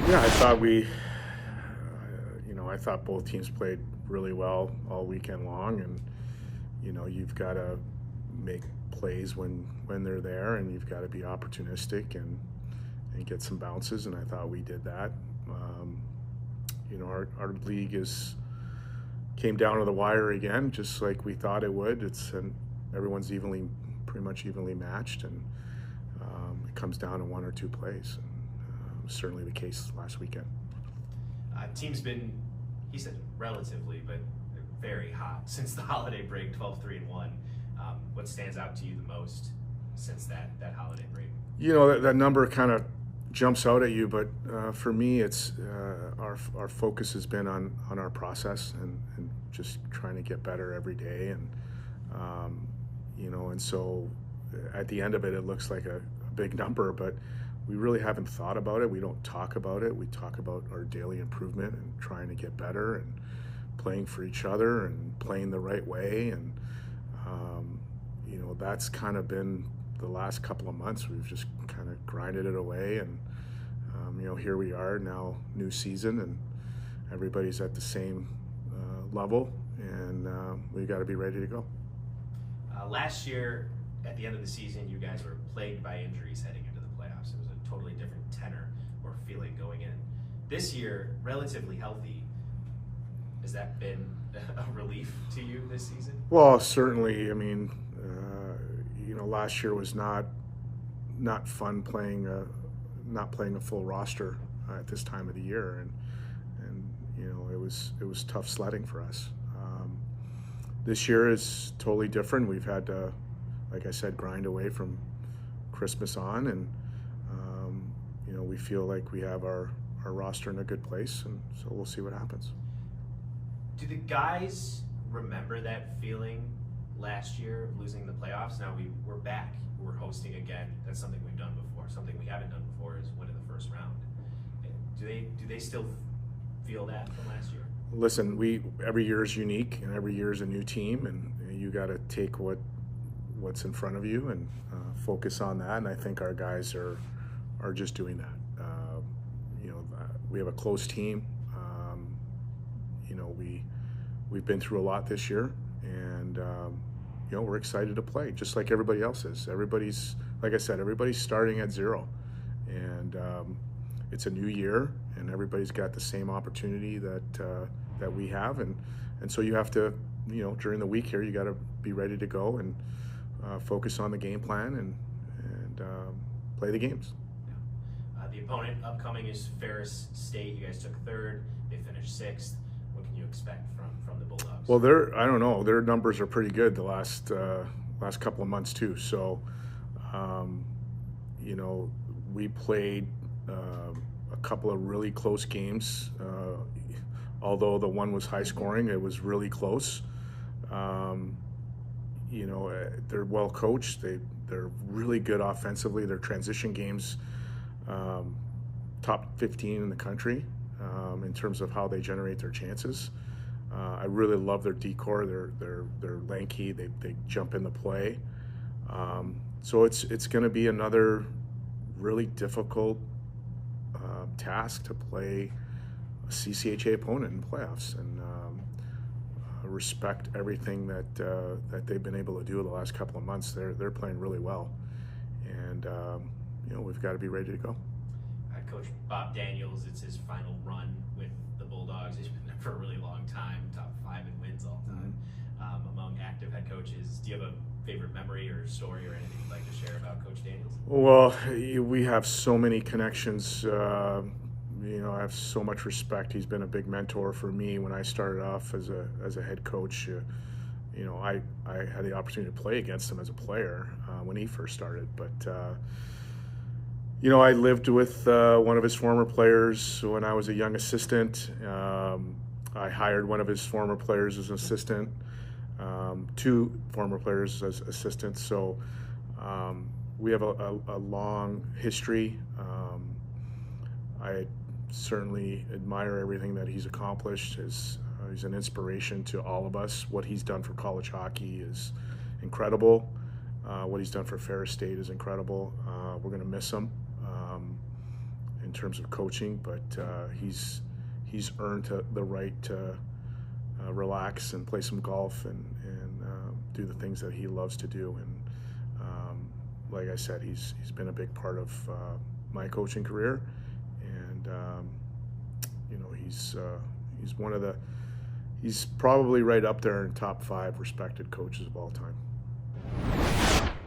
Yeah, I thought I thought both teams played really well all weekend long, and you've got to make plays when they're there, and you've got to be opportunistic and get some bounces, and I thought we did that. Um, our league came down to the wire again, just like we thought it would. And everyone's pretty much evenly matched, and it comes down to one or two plays. And, was certainly the case last weekend. Team's been, he said relatively, but very hot since the holiday break, 12-3-1. What stands out to you the most since that holiday break? That number kind of jumps out at you, but for me, it's our focus has been on our process and just trying to get better every day, and so at the end of it, it looks like a big number, but we really haven't thought about it. We don't talk about it. We talk about our daily improvement and trying to get better and playing for each other and playing the right way, and that's kind of been the last couple of months. We've just kind of grinded it away, and here we are now, new season, and everybody's at the same level, and we've got to be ready to go. Last year, at the end of the season, you guys were plagued by injuries heading into the playoffs. It was a totally different tenor or feeling going in. This year, relatively healthy. Has that been a relief to you this season? Well, certainly. I mean, last year was not fun not playing a full roster at this time of the year, and it was tough sledding for us. This year is totally different. We've had to, like I said, grind away from Christmas on, and we feel like we have our roster in a good place, and so we'll see what happens. Do the guys remember that feeling last year of losing the playoffs? Now we're back. We're hosting again. That's something we've done before. Something we haven't done before is win in the first round. Do they still feel that from last year? Listen, every year is unique, and every year is a new team, and you got to take what's in front of you and focus on that. And I think our guys are just doing that. We have a close team. We've been through a lot this year, and we're excited to play, just like everybody else is. Like I said, everybody's starting at zero, and it's a new year, and everybody's got the same opportunity that we have, and so you have to, during the week here, you got to be ready to go and focus on the game plan and play the games. The opponent upcoming is Ferris State. You guys took third. They finished sixth. What can you expect from the Bulldogs? Well, I don't know. Their numbers are pretty good the last couple of months too. So, we played a couple of really close games. Although the one was high scoring, it was really close. They're well coached. They're really good offensively. Their transition games, top 15 in the country in terms of how they generate their chances. I really love their decor. They're lanky. They jump in the play. So it's going to be another really difficult task to play a CCHA opponent in playoffs, and respect everything that they've been able to do the last couple of months. They're playing really well, and we've got to be ready to go. Coach Bob Daniels, it's his final run with the Bulldogs. He's been there for a really long time, top 5 in wins all time. Among active head coaches, do you have a favorite memory or story or anything you'd like to share about Coach Daniels? Well, we have so many connections. I have so much respect. He's been a big mentor for me when I started off as a head coach. I had the opportunity to play against him as a player when he first started, but I lived with one of his former players when I was a young assistant. I hired one of his former players as an assistant, 2 former players as assistants. So we have a long history. I certainly admire everything that he's accomplished. He's an inspiration to all of us. What he's done for college hockey is incredible. What he's done for Ferris State is incredible. We're going to miss him in terms of coaching, but he's earned the right to relax and play some golf and do the things that he loves to do. And like I said, he's been a big part of my coaching career, and you know, he's one of the, he's probably right up there in top 5 respected coaches of all time.